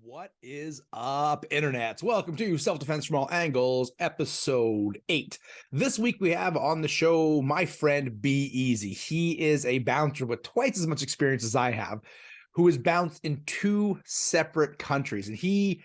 What is up, internets? Welcome to Self-Defense from All Angles, episode 8. This week we have on the show my friend Beazy. He is a bouncer with twice as much experience as I have, who has bounced in 2 separate countries. And he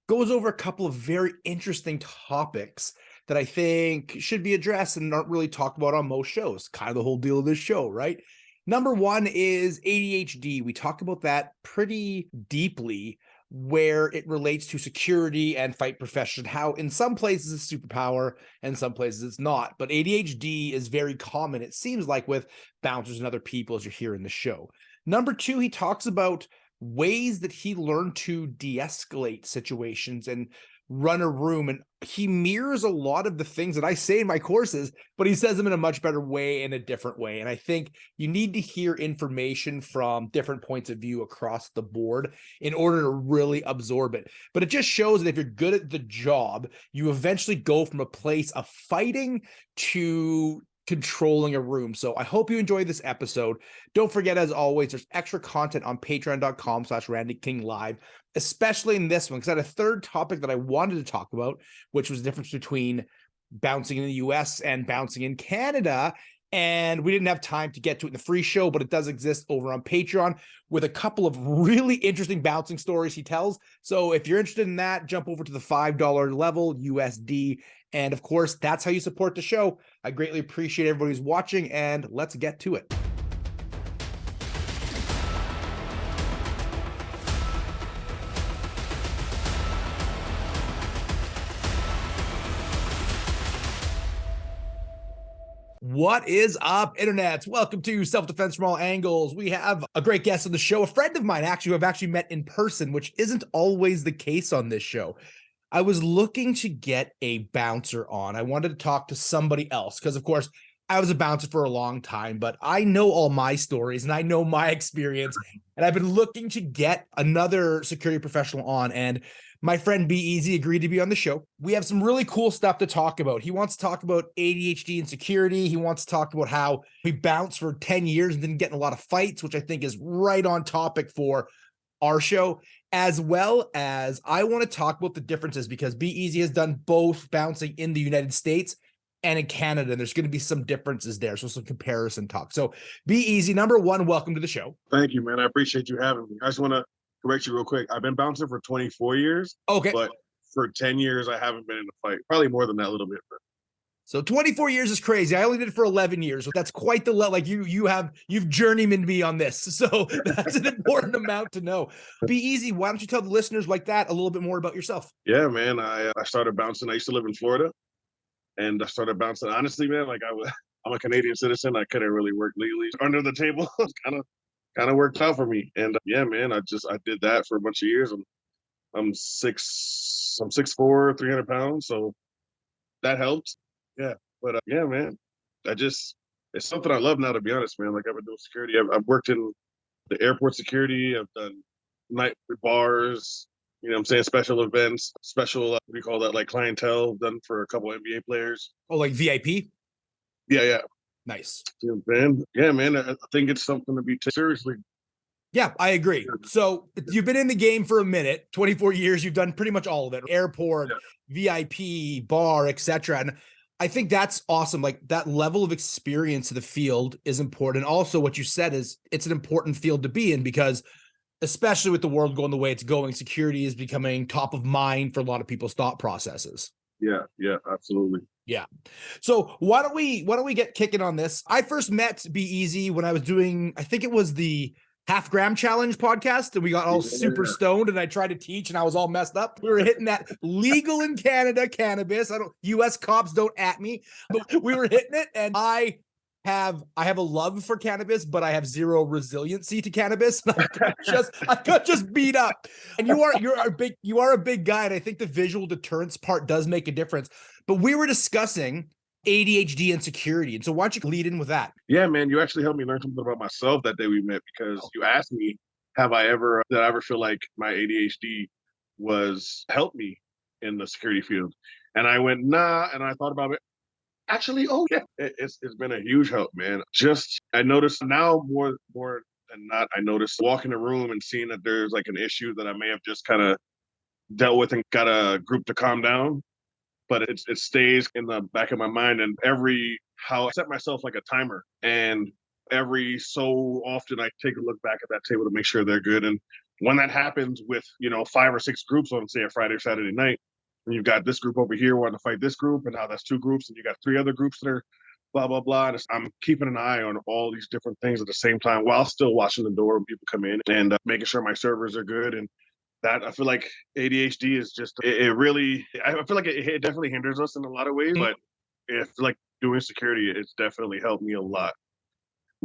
goes over a couple of very interesting topics that I think should be addressed and aren't really talked about on most shows. Kind of the whole deal of this show, right? Number 1 is ADHD. We talk about that pretty deeply, where it relates to security and fight profession, how in some places it's a superpower and some places it's not. But ADHD is very common, it seems like, with bouncers and other people, as you hear in the show. Number 2, he talks about ways that he learned to de-escalate situations and run a room, and he mirrors a lot of the things that I say in my courses, but he says them in a much better way, in a different way. And I think you need to hear information from different points of view across the board in order to really absorb it. But it just shows that if you're good at the job, you eventually go from a place of fighting to controlling a room. So I hope you enjoy this episode. Don't forget, as always, there's extra content on patreon.com/RandyKingLive, especially in this one, because I had a third topic that I wanted to talk about, which was the difference between bouncing in the US and bouncing in Canada. And we didn't have time to get to it in the free show, but it does exist over on Patreon with a couple of really interesting bouncing stories he tells. So if you're interested in that, jump over to the $5 level USD. And of course, that's how you support the show. I greatly appreciate everybody who's watching, and let's get to it. What is up, internets? Welcome to Self-Defense from All Angles. We have a great guest on the show, a friend of mine, actually, who I've actually met in person, which isn't always the case on this show. I was looking to get a bouncer on. I wanted to talk to somebody else because, of course, I was a bouncer for a long time, but I know all my stories and I know my experience, and I've been looking to get another security professional on, and my friend Beazy agreed to be on the show. We have some really cool stuff to talk about. He wants to talk about ADHD and security. He wants to talk about how he bounced for 10 years and didn't get in a lot of fights, which I think is right on topic for our show, as well as I want to talk about the differences, because Beazy has done both bouncing in the United States and in Canada, and there's going to be some differences there, so some comparison talk. So Beazy, number 1, welcome to the show. Thank you, man. I appreciate you having me. I just want to correct you real quick. I've been bouncing for 24 years. Okay. But for 10 years, I haven't been in a fight. Probably more than that a little bit. But so 24 years is crazy. I only did it for 11 years. So that's quite the level. Like you've journeyman me on this. So that's an important amount to know. Beazy, why don't you tell the listeners like that a little bit more about yourself? Yeah, man. I started bouncing. I used to live in Florida, and I started bouncing. Honestly, man, like I'm a Canadian citizen. I couldn't really work legally under the table. kind of worked out for me. And yeah, man, I did that for a bunch of years. I'm 6'4", 300 pounds. So that helped. Yeah. But yeah, man, it's something I love now, to be honest, man. Like, I've been doing security. I've worked in the airport security. I've done night bars, you know what I'm saying? Special events, special, what do you call that? Like clientele, done for a couple NBA players. Oh, like VIP? Yeah. Nice. You know what I'm saying? Yeah, man. I think it's something to be taken seriously. Yeah, I agree. So you've been in the game for a minute, 24 years. You've done pretty much all of it: airport, VIP, bar, etc. And I think that's awesome. Like, that level of experience in the field is important. Also, what you said is it's an important field to be in, because especially with the world going the way it's going, security is becoming top of mind for a lot of people's thought processes. Yeah, absolutely. Yeah. So why don't we get kicking on this? I first met Beazy when I was doing, I think it was the Half Gram Challenge podcast, and we got all super stoned, and I tried to teach, and I was all messed up. We were hitting that legal in Canada cannabis. US cops don't at me, but we were hitting it, and I have a love for cannabis, but I have zero resiliency to cannabis. I got just beat up. And you are a big guy, and I think the visual deterrence part does make a difference. But we were discussing ADHD and security, and so why don't you lead in with that? Yeah, man, you actually helped me learn something about myself that day we met, because you asked me, did I ever feel like my ADHD was helped me in the security field? And I went, nah, and I thought about it. Actually, oh yeah, it's been a huge help, man. Just, I noticed now more than not. I noticed walking the room and seeing that there's like an issue that I may have just kind of dealt with and got a group to calm down, but it stays in the back of my mind. And how I set myself like a timer, and every so often I take a look back at that table to make sure they're good. And when that happens with 5 or 6 groups on, say, a Friday or Saturday night, and you've got this group over here wanting to fight this group, and now that's 2 groups, and you got 3 other groups that are blah blah blah. And I'm keeping an eye on all these different things at the same time while still watching the door when people come in, and making sure my servers are good. And that, I feel like ADHD is just it really, I feel like it definitely hinders us in a lot of ways, but if like doing security, it's definitely helped me a lot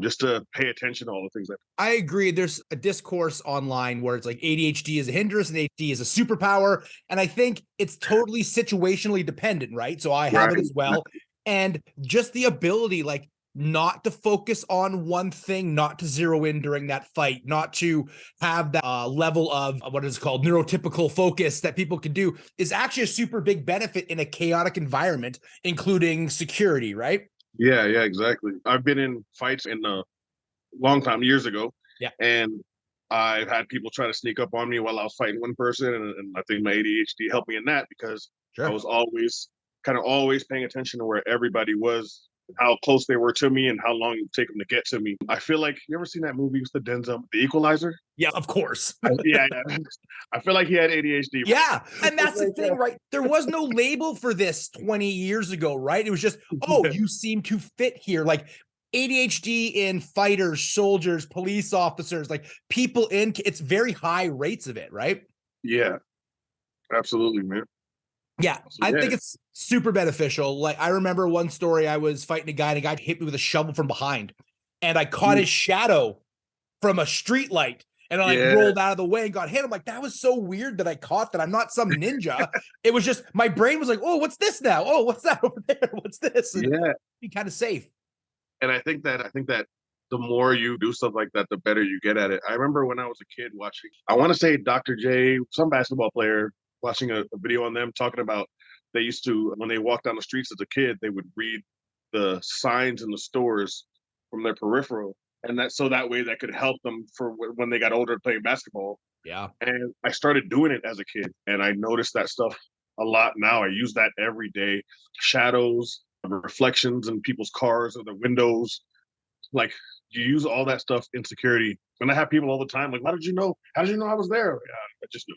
just to pay attention to all the things that I agree. There's a discourse online where it's like ADHD is a hindrance and ADHD is a superpower. And I think it's totally situationally dependent, right? So I have it as well. And just the ability, like, not to focus on one thing, not to zero in during that fight, not to have that level of what is called neurotypical focus that people can do, is actually a super big benefit in a chaotic environment, including security, right? Yeah, exactly. I've been in fights in a long time, years ago. Yeah. And I've had people try to sneak up on me while I was fighting one person. And I think my ADHD helped me in that, because I was always paying attention to where everybody was, how close they were to me, and how long it would take them to get to me. I feel like, you ever seen that movie with the Denzel, The Equalizer? Yeah, of course. Yeah. I feel like he had ADHD. Yeah. And that's the thing, right? There was no label for this 20 years ago, right? It was just, oh, you seem to fit here. Like ADHD in fighters, soldiers, police officers, like people in, it's very high rates of it, right? Yeah, absolutely, man. Yeah, I think it's super beneficial. Like, I remember one story, I was fighting a guy, and a guy hit me with a shovel from behind, and I caught his shadow from a street light, and I like rolled out of the way and got hit. I'm like, that was so weird that I caught that. I'm not some ninja. It was just, my brain was like, oh, what's this now? Oh, what's that over there? What's this? And be kind of safe. And I think that the more you do stuff like that, the better you get at it. I remember when I was a kid watching, I want to say Dr. J, some basketball player, watching a video on them talking about, they used to, when they walked down the streets as a kid, they would read the signs in the stores from their peripheral. And that way that could help them for when they got older playing basketball. Yeah. And I started doing it as a kid, and I noticed that stuff a lot now. I use that every day. Shadows, reflections in people's cars or the windows. Like, you use all that stuff in security. And I have people all the time like, how did you know? How did you know I was there? I just knew.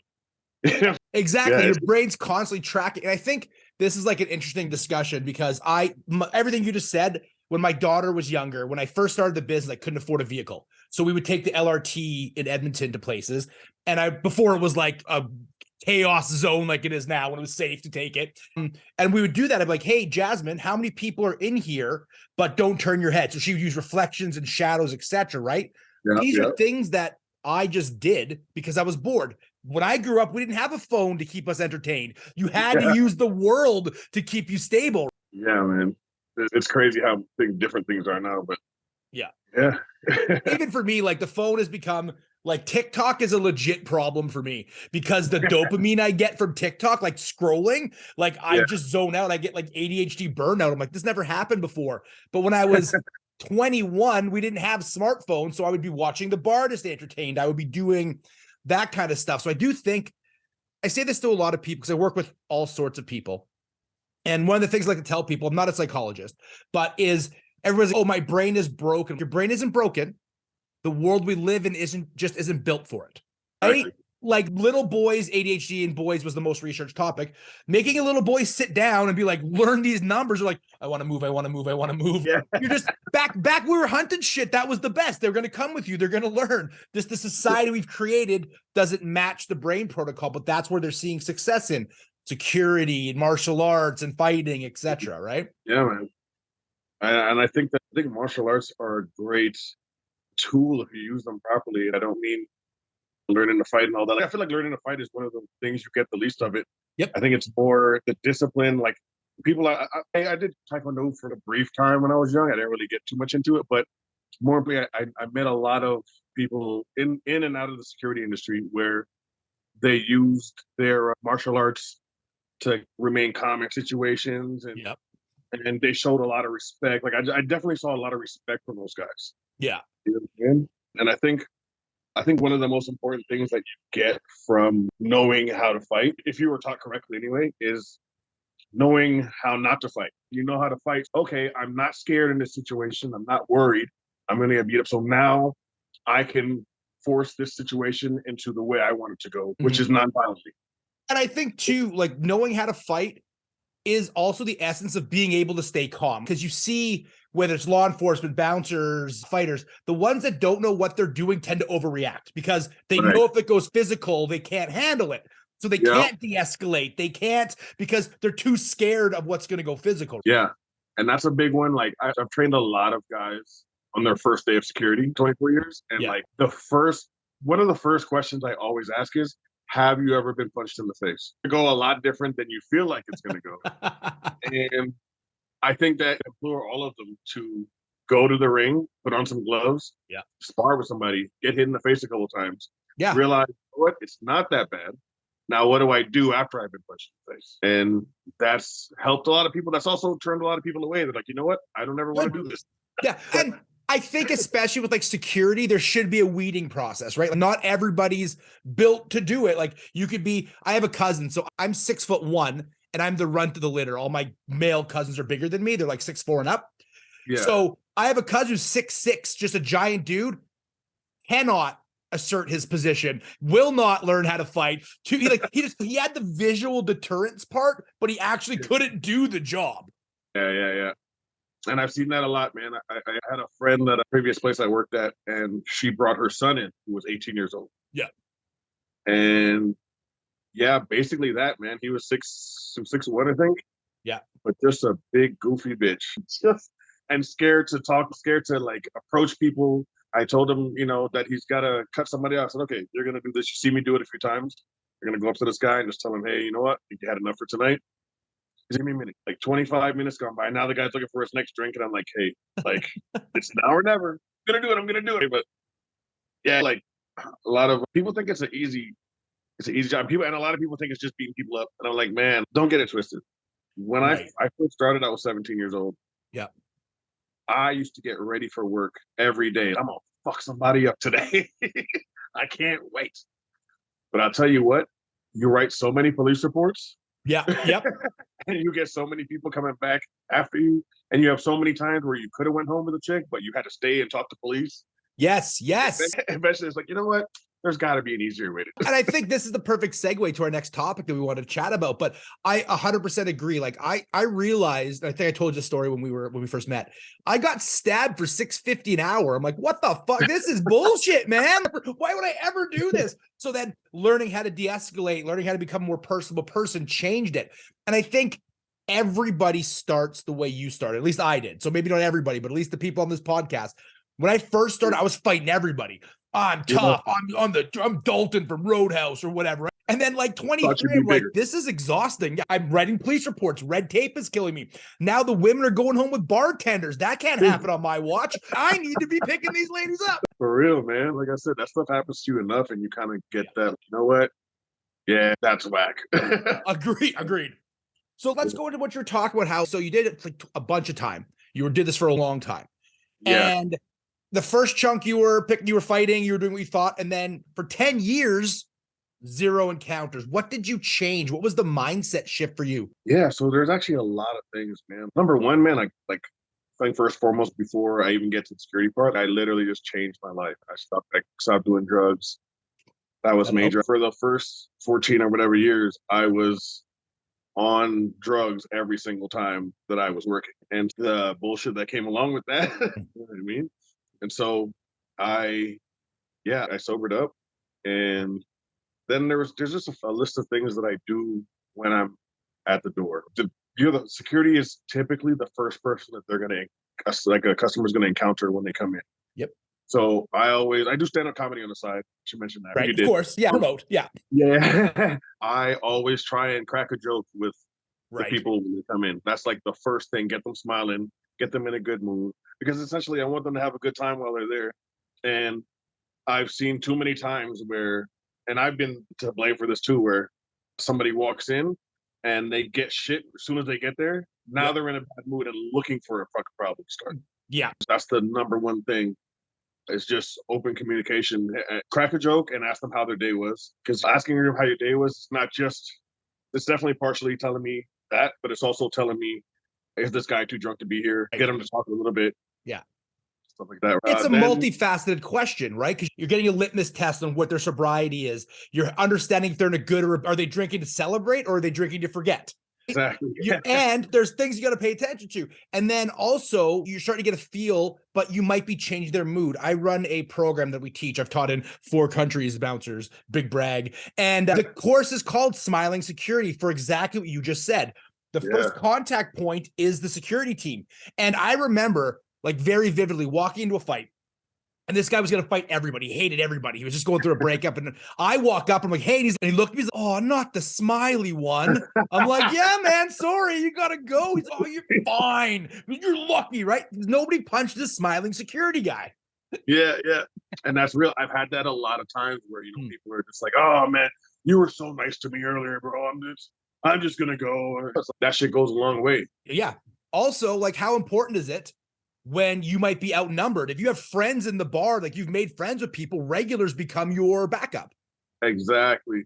Exactly. Your brain's constantly tracking. And I think this is like an interesting discussion, because everything you just said, when my daughter was younger, when I first started the business, I couldn't afford a vehicle. So we would take the LRT in Edmonton to places. And before it was like a chaos zone like it is now, when it was safe to take it. And we would do that. I'm like, hey, Jasmine, how many people are in here, but don't turn your head? So she would use reflections and shadows, etc. Right? These are things that I just did because I was bored. When I grew up, we didn't have a phone to keep us entertained. You had to use the world to keep you stable. Yeah, man. It's crazy how different things are now, but yeah. Even for me, like, the phone has become, like, TikTok is a legit problem for me, because the dopamine I get from TikTok, like scrolling, like I just zone out. I get like ADHD burnout. I'm like, this never happened before. But when I was 21, we didn't have smartphones, so I would be watching the bar to stay entertained. I would be doing that kind of stuff. So I do think, I say this to a lot of people because I work with all sorts of people. And one of the things I like to tell people, I'm not a psychologist, but is everyone's like, oh, my brain is broken. Your brain isn't broken. The world we live in isn't built for it. Right? Like, little boys, ADHD in boys was the most researched topic. Making a little boy sit down and be like, learn these numbers. They're like, I want to move. I want to move. I want to move. Yeah. You're just back. We were hunting shit. That was the best. They're going to come with you. They're going to learn. The society we've created doesn't match the brain protocol, but that's where they're seeing success in security and martial arts and fighting, etc. Right? Yeah, man. And I think martial arts are a great tool if you use them properly. I don't mean learning to fight and all that. I feel like learning to fight is one of the things you get the least of it. Yep. I think it's more the discipline. Like, people, I did Taekwondo for a brief time when I was young. I didn't really get too much into it, but more importantly, I met a lot of people in and out of the security industry where they used their martial arts to remain calm in situations, and they showed a lot of respect. Like, I definitely saw a lot of respect from those guys. Yeah. You know what I mean? And I think one of the most important things that you get from knowing how to fight, if you were taught correctly anyway, is knowing how not to fight. You know how to fight. Okay, I'm not scared in this situation. I'm not worried. I'm going to get beat up. So now I can force this situation into the way I want it to go, which is non-violently. And I think too, like knowing how to fight is also the essence of being able to stay calm, because you see whether it's law enforcement, bouncers, fighters, the ones that don't know what they're doing tend to overreact because they Right. know if it goes physical, they can't handle it. So they Yeah. can't de-escalate. They can't because they're too scared of what's going to go physical. Yeah. And that's a big one. Like I've trained a lot of guys on their first day of security, 24 years. And Yeah. like one of the first questions I always ask is, have you ever been punched in the face? It go a lot different than you feel like it's going to go. And I think that implore all of them to go to the ring, put on some gloves, Yeah. spar with somebody, get hit in the face a couple times, Yeah. realize, what, it's not that bad. Now, what do I do after I've been punched in the face? And that's helped a lot of people. That's also turned a lot of people away. They're like, you know what? I don't ever want to do this. Yeah. And I think especially with like security, there should be a weeding process, right? Like not everybody's built to do it. Like you could be, I have a cousin, so I'm 6'1" and I'm the runt of the litter. All my male cousins are bigger than me. They're like 6'4" and up. Yeah. So I have a cousin who's 6'6", just a giant dude, cannot assert his position, will not learn how to fight. He had the visual deterrence part, but he actually couldn't do the job. Yeah. And I've seen that a lot, man. I had a friend at a previous place I worked at, and she brought her son in, who was 18 years old. Yeah. And yeah, basically that, man. He was 6'1", I think. Yeah. But just a big goofy bitch. And scared to talk, scared to like approach people. I told him, that he's got to cut somebody out. I said, okay, you're going to do this. You see me do it a few times. You're going to go up to this guy and just tell him, hey, you know what? You had enough for tonight. Give me a minute. Like 25 minutes gone by. Now the guy's looking for his next drink. And I'm like, hey, like, it's now or never. I'm going to do it. I'm going to do it. But yeah, like a lot of people think it's an easy job. And a lot of people think it's just beating people up. And I'm like, man, don't get it twisted. When I first started, I was 17 years old. Yeah. I used to get ready for work every day. I'm going to fuck somebody up today. I can't wait. But I'll tell you what, you write so many police reports. Yeah. Yep. And you get so many people coming back after you. And you have so many times where you could have went home with a chick, but you had to stay and talk to police. Yes. Eventually it's like, you know what? There's got to be an easier way to do it. And I think this is the perfect segue to our next topic that we want to chat about. But I 100% agree. Like I realized, I think I told you a story when we first met. I got stabbed for $6.50 an hour. I'm like, what the fuck? This is bullshit, man. Why would I ever do this? So then learning how to de-escalate, learning how to become a more personable person changed it. And I think everybody starts the way you started. At least I did. So maybe not everybody, but at least the people on this podcast. When I first started, I was fighting everybody. I'm tough. I'm Dalton from Roadhouse or whatever. And then like 23, I'm like, this is exhausting. I'm writing police reports. Red tape is killing me. Now the women are going home with bartenders. That can't happen on my watch. I need to be picking these ladies up. For real, man. Like I said, that stuff happens to you enough and you kind of get that, you know what? Yeah, that's whack. Agreed. So let's go into what you're talking about. So you did it like a bunch of time. You did this for a long time. Yeah. And the first chunk you were fighting, you were doing what you thought. And then for 10 years, 0 encounters. What did you change? What was the mindset shift for you? Yeah. So there's actually a lot of things, man. Number one, man, I think first foremost, before I even get to the security part, I literally just changed my life. I stopped doing drugs. That was major. For the first 14 or whatever years, I was on drugs every single time that I was working, and the bullshit that came along with that. You know what I mean? And so I sobered up, and then there's just a list of things that I do when I'm at the door. The security is typically the first person that they're gonna, like a customer's gonna encounter when they come in. Yep. So I do stand-up comedy on the side. You mentioned that, right? Of course, yeah. Remote, yeah. Yeah. I always try and crack a joke with the people when they come in. That's like the first thing. Get them smiling, get them in a good mood, because essentially I want them to have a good time while they're there. And I've seen too many times where, and I've been to blame for this too, where somebody walks in and they get shit as soon as they get there. Now they're in a bad mood and looking for a fucking problem to start. Yeah. That's the number one thing It's just open communication. Crack a joke and ask them how their day was. Because asking them how your day was, it's definitely partially telling me that, but it's also telling me, is this guy too drunk to be here? Get him to talk a little bit. Yeah. Stuff like that. It's a multifaceted question, right? Because you're getting a litmus test on what their sobriety is. You're understanding if they're in a good, or are they drinking to celebrate, or are they drinking to forget? Exactly. And there's things you got to pay attention to. And then also you're starting to get a feel, but you might be changing their mood. I run a program that we teach. I've taught in 4 countries, bouncers, big brag. And the course is called Smiling Security for exactly what you just said. The first contact point is the security team. And I remember like very vividly walking into a fight. And this guy was going to fight everybody. He hated everybody. He was just going through a breakup. And I walk up. I'm like, hey, and he looked at me. He's like, oh, not the smiley one. I'm like, yeah, man, sorry. You got to go. He's like, oh, you're fine. You're lucky, right? Nobody punched this smiling security guy. Yeah. And that's real. I've had that a lot of times where, people are just like, oh, man, you were so nice to me earlier, bro. I'm just going to go. That shit goes a long way. Yeah. Also, like, how important is it when you might be outnumbered? If you have friends in the bar, like you've made friends with people, regulars become your backup. Exactly,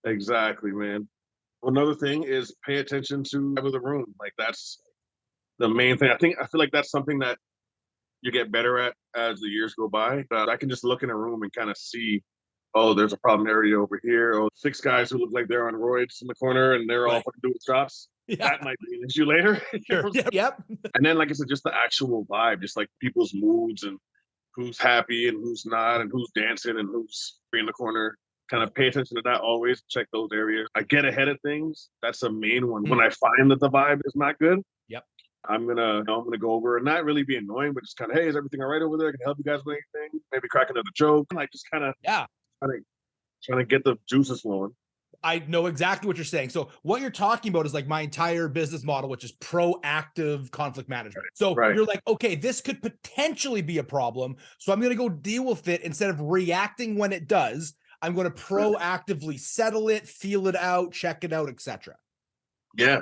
man. Another thing is pay attention to the room. Like that's the main thing. I feel like that's something that you get better at as the years go by. I can just look in a room and kind of see, oh, there's a problem area over here. Oh, 6 guys who look like they're on roids in the corner and they're all fucking doing shots. Yeah. That might be an issue later. Sure. Yep. And then, like I said, just the actual vibe, just like people's moods and who's happy and who's not, and who's dancing and who's in the corner. Kind of pay attention to that always. Check those areas. I get ahead of things. That's the main one. When I find that the vibe is not good, I'm gonna go over and not really be annoying, but just kind of, hey, is everything all right over there? Can I help you guys with anything? Maybe crack another joke. Like just kind of trying to get the juices flowing. I know exactly what you're saying. So what you're talking about is like my entire business model, which is proactive conflict management. So you're like, okay, this could potentially be a problem. So I'm going to go deal with it instead of reacting when it does. I'm going to proactively settle it, feel it out, check it out, etc. Yeah.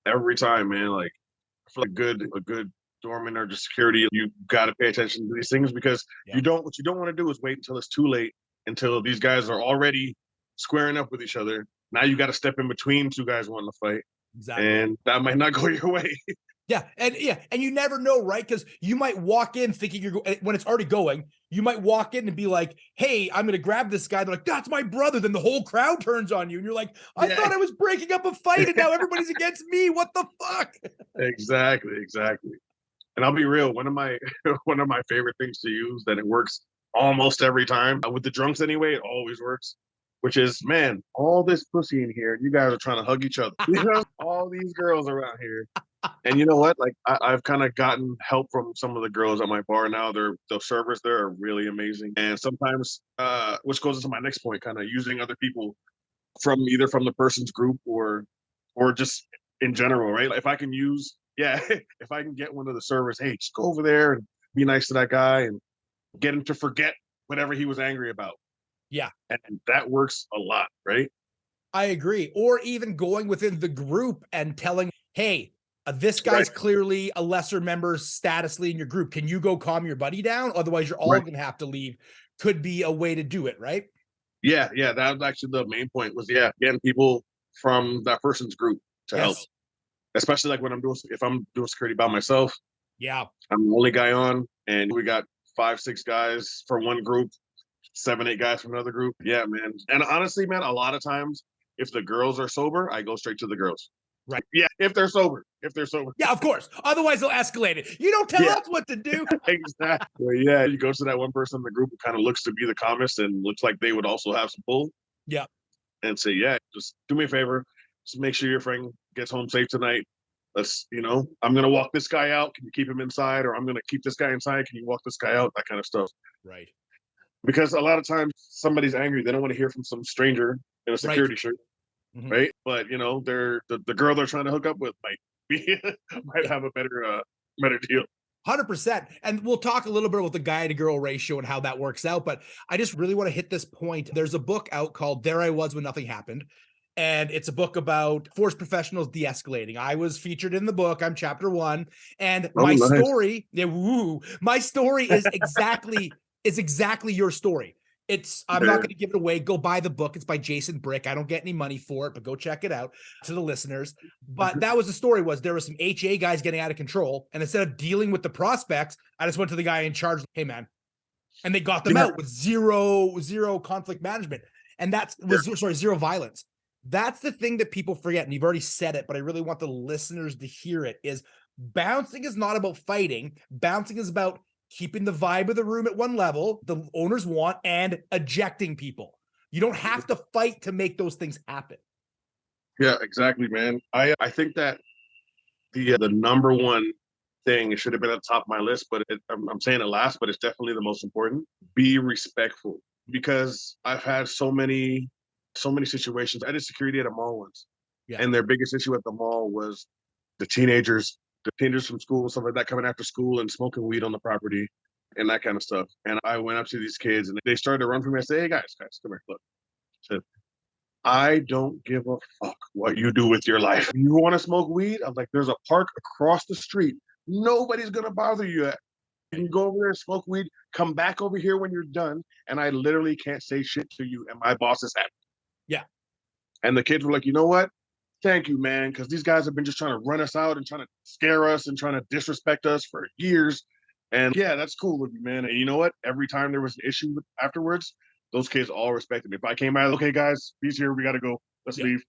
Every time, man. Like for a good doorman or just security, you got to pay attention to these things because what you don't want to do is wait until it's too late, until these guys are already squaring up with each other. Now you got to step in between 2 guys wanting to fight. Exactly. And that might not go your way. And you never know, right? Because you might walk in thinking when it's already going, you might walk in and be like, hey, I'm going to grab this guy. They're like, that's my brother. Then the whole crowd turns on you. And you're like, I thought I was breaking up a fight and now everybody's against me. What the fuck? Exactly. And I'll be real. One of my favorite things to use that it works almost every time with the drunks anyway, it always works. Which is, man, all this pussy in here, you guys are trying to hug each other. All these girls around here. And you know what? Like, I've kind of gotten help from some of the girls at my bar now. The servers there are really amazing. And sometimes, which goes into my next point, kind of using other people from either from the person's group or just in general, right? Like if I can if I can get one of the servers, hey, just go over there and be nice to that guy and get him to forget whatever he was angry about. Yeah. And that works a lot, right? I agree. Or even going within the group and telling, hey, this guy's clearly a lesser member statusly in your group. Can you go calm your buddy down? Otherwise, you're all going to have to leave. Could be a way to do it, right? Yeah. That was actually the main point was, getting people from that person's group to help. Especially like when if I'm doing security by myself. Yeah. I'm the only guy on and we got 5-6 guys for one group. 7-8 guys from another group. Yeah, man. And honestly, man, a lot of times if the girls are sober, I go straight to the girls. Right. Yeah, if they're sober. Yeah, of course. Otherwise they'll escalate it. You don't tell us what to do. Exactly. Yeah, you go to that one person in the group who kind of looks to be the calmest and looks like they would also have some pull. Yeah. And say, just do me a favor. Just make sure your friend gets home safe tonight. Let's, I'm going to walk this guy out. Can you keep him inside? Or I'm going to keep this guy inside. Can you walk this guy out? That kind of stuff. Right. Because a lot of times somebody's angry. They don't want to hear from some stranger in a security shirt, right? But they're the girl they're trying to hook up with might have a better deal. 100%. And we'll talk a little bit about the guy to girl ratio and how that works out. But I just really want to hit this point. There's a book out called There I Was When Nothing Happened. And it's a book about force professionals de-escalating. I was featured in the book. I'm chapter 1. And my story is exactly is exactly your story. I'm not going to give it away. Go buy the book. It's by Jason Brick. I don't get any money for it, but go check it out to the listeners. But that was the story. There was some HA guys getting out of control. And instead of dealing with the prospects, I just went to the guy in charge. Hey, man. And they got them out with zero conflict management. And zero violence. That's the thing that people forget. And you've already said it, but I really want the listeners to hear it, is bouncing is not about fighting. Bouncing is about keeping the vibe of the room at one level the owners want and ejecting people. You don't have to fight to make those things happen. Yeah, exactly, man. I think that the number one thing, it should have been at the top of my list, but I'm saying it last, but it's definitely the most important. Be respectful, because I've had so many situations. I did security at a mall once, and their biggest issue at the mall was the teenagers from school and stuff like that coming after school and smoking weed on the property and that kind of stuff. And I went up to these kids and they started to run from me. I said, hey guys, come here, look. I said, I don't give a fuck what you do with your life. You want to smoke weed? I'm like, there's a park across the street. Nobody's going to bother you at. You can go over there, smoke weed, come back over here when you're done. And I literally can't say shit to you. And my boss is happy. Yeah. And the kids were like, you know what? Thank you, man, because these guys have been just trying to run us out and trying to scare us and trying to disrespect us for years. And yeah, that's cool with me, man. And you know what? Every time there was an issue afterwards, those kids all respected me. If I came out, okay, guys, he's here, we got to go. Let's leave.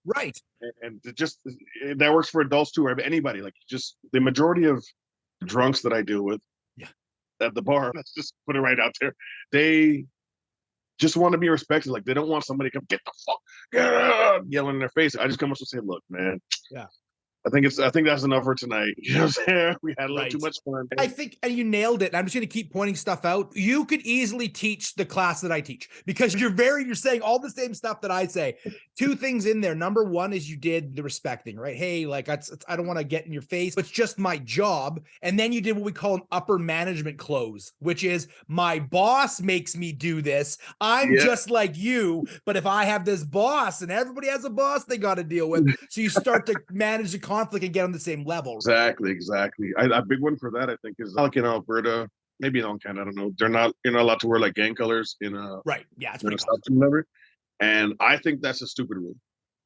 Right. And that works for adults too, or anybody. Like, just the majority of drunks that I deal with at the bar, let's just put it right out there, they just want to be respected. Like, they don't want somebody to come get the fuck yelling in their face. I just come up and say, look, man. Yeah. I think that's enough for tonight. You know what I'm saying? We had a little too much fun. I think, and you nailed it. I'm just going to keep pointing stuff out. You could easily teach the class that I teach, because you're saying all the same stuff that I say. Two things in there. Number one is you did the respecting, right? Hey, like, I don't want to get in your face. It's just my job. And then you did what we call an upper management close, which is my boss makes me do this. I'm just like you. But if I have this boss, and everybody has a boss they got to deal with, so you start to manage the conflict and get on the same level. Exactly. A big one for that, I think, is like in Alberta, maybe in Canada, I don't know. You're not allowed to wear like gang colors in right. Yeah, it's pretty common. And I think that's a stupid rule.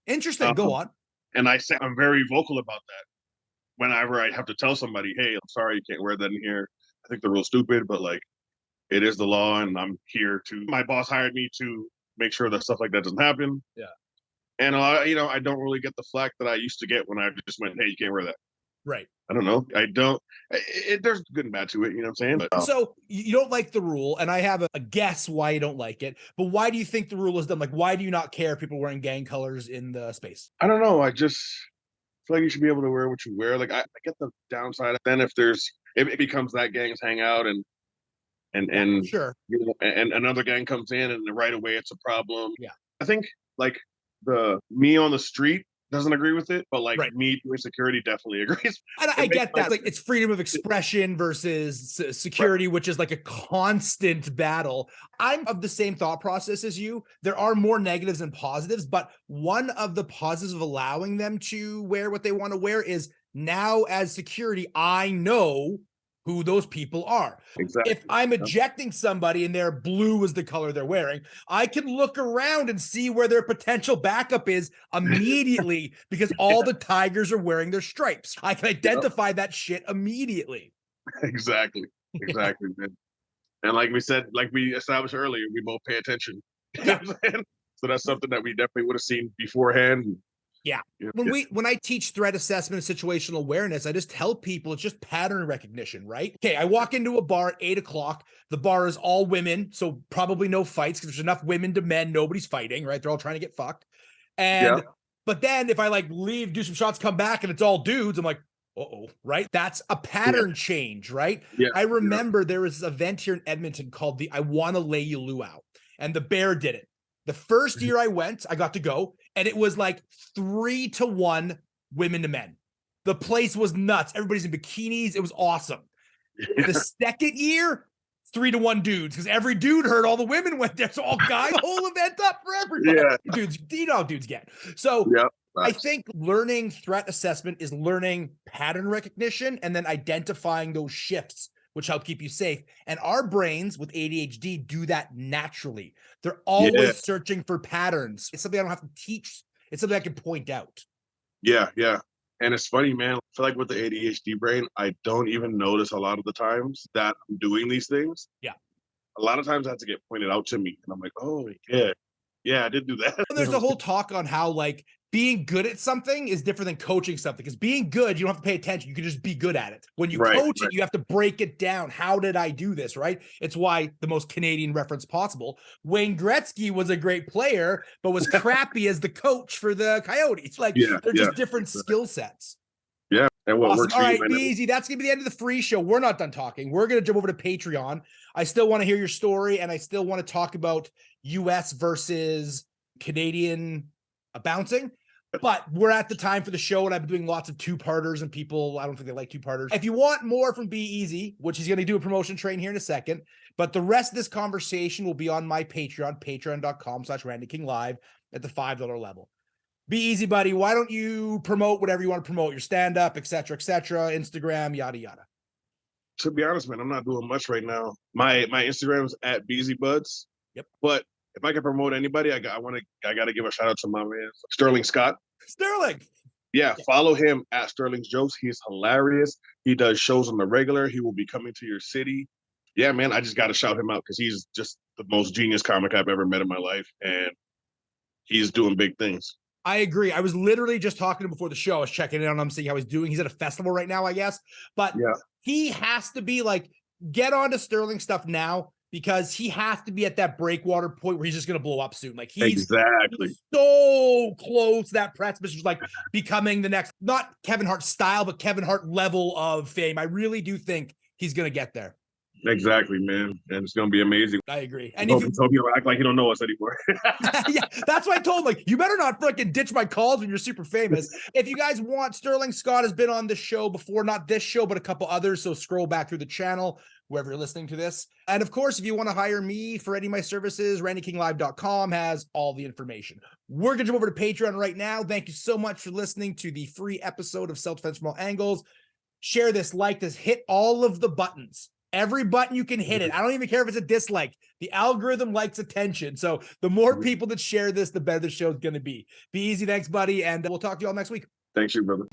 Interesting. Go on. And I'm very vocal about that. Whenever I have to tell somebody, hey, I'm sorry, you can't wear that in here. I think the rule's stupid, but like, it is the law, and I'm here my boss hired me to make sure that stuff like that doesn't happen. Yeah. And I don't really get the flack that I used to get when I just went, hey, you can't wear that. Right. I don't know. I don't. There's good and bad to it. You know what I'm saying? But, so you don't like the rule, and I have a guess why you don't like it. But why do you think the rule is done? Like, why do you not care people wearing gang colors in the space? I don't know. I just feel like you should be able to wear what you wear. Like, I get the downside. Then if it becomes that gang's hangout, and sure, and another gang comes in, and right away it's a problem. Yeah. I think like the me on the street doesn't agree with it, but like me doing security definitely agrees. And I get that. Like, it's freedom of expression versus security, which is like a constant battle. I'm of the same thought process as you. There are more negatives than positives, but one of the positives of allowing them to wear what they want to wear is now as security, I know who those people are. Exactly. If I'm ejecting somebody and their blue is the color they're wearing, I can look around and see where their potential backup is immediately because all the tigers are wearing their stripes. I can identify that shit immediately. Exactly, man. And like we established earlier, we both pay attention. You know what I'm saying? So that's something that we definitely would have seen beforehand. Yeah. When I teach threat assessment and situational awareness, I just tell people it's just pattern recognition, right? Okay, I walk into a bar at 8:00. The bar is all women, so probably no fights because there's enough women to men. Nobody's fighting, right? They're all trying to get fucked. But then if I like leave, do some shots, come back, and it's all dudes, I'm like, uh-oh, right? That's a pattern change, right? Yeah. I remember there was this event here in Edmonton called the I Wanna Lay You Luau, and the Bear did it. The first year I went, I got to go, and it was like 3-to-1 women to men. The place was nuts. Everybody's in bikinis. It was awesome. The second year, 3-to-1 dudes, because every dude heard all the women went there. So all guys, the whole event up for everybody. Yeah. Dudes, you know how dudes get. So I think learning threat assessment is learning pattern recognition and then identifying those shifts which help keep you safe. And our brains with ADHD do that naturally. They're always searching for patterns. It's something I don't have to teach. It's something I can point out. Yeah, yeah. And it's funny, man. I feel like with the ADHD brain, I don't even notice a lot of the times that I'm doing these things. Yeah. A lot of times I have to get pointed out to me. And I'm like, oh, yeah, I did do that. There's a whole talk on how like being good at something is different than coaching something, because being good, you don't have to pay attention. You can just be good at it. When you coach it, you have to break it down. How did I do this? Right. It's why the most Canadian reference possible. Wayne Gretzky was a great player, but was crappy as the coach for the Coyotes. Like they're just different skill sets. Yeah. And what works for All you, right, Beazy, that's going to be the end of the free show. We're not done talking. We're going to jump over to Patreon. I still want to hear your story, and I still want to talk about US versus Canadian bouncing. But we're at the time for the show, and I've been doing lots of two-parters, and people, I don't think they like two-parters. If you want more from Beazy, which he's going to do a promotion train here in a second, but the rest of this conversation will be on my Patreon, patreon.com/RandyKingLive at the $5 level. Beazy, buddy. Why don't you promote whatever you want to promote, your stand-up, et cetera, Instagram, yada, yada. To be honest, man, I'm not doing much right now. My Instagram's at BeazyBuds. Yep. But if I can promote anybody, I got to give a shout out to my man Sterling Scott. Sterling. Yeah, follow him at Sterling's Jokes. He's hilarious. He does shows on the regular. He will be coming to your city. Yeah, man, I just got to shout him out because he's just the most genius comic I've ever met in my life, and he's doing big things. I agree. I was literally just talking to him before the show. I was checking in on him, seeing how he's doing. He's at a festival right now, I guess. But he has to be like, get onto Sterling stuff now, because he has to be at that breakwater point where he's just going to blow up soon. Like he's so close. That precipice is like becoming the next, not Kevin Hart style, but Kevin Hart level of fame. I really do think he's going to get there. Exactly, man. And it's going to be amazing. I agree. And hope you don't act like you don't know us anymore. Yeah, that's why I told him, like, you better not freaking ditch my calls when you're super famous. If you guys want, Sterling Scott has been on the show before, not this show, but a couple others. So scroll back through the channel, wherever you're listening to this. And of course, if you want to hire me for any of my services, randykinglive.com has all the information. We're going to jump over to Patreon right now. Thank you so much for listening to the free episode of Self-Defense from All Angles. Share this, like this, hit all of the buttons. Every button you can hit it. I don't even care if it's a dislike. The algorithm likes attention. So the more people that share this, the better the show's going to be. Be easy. Thanks, buddy. And we'll talk to you all next week. Thanks, you brother.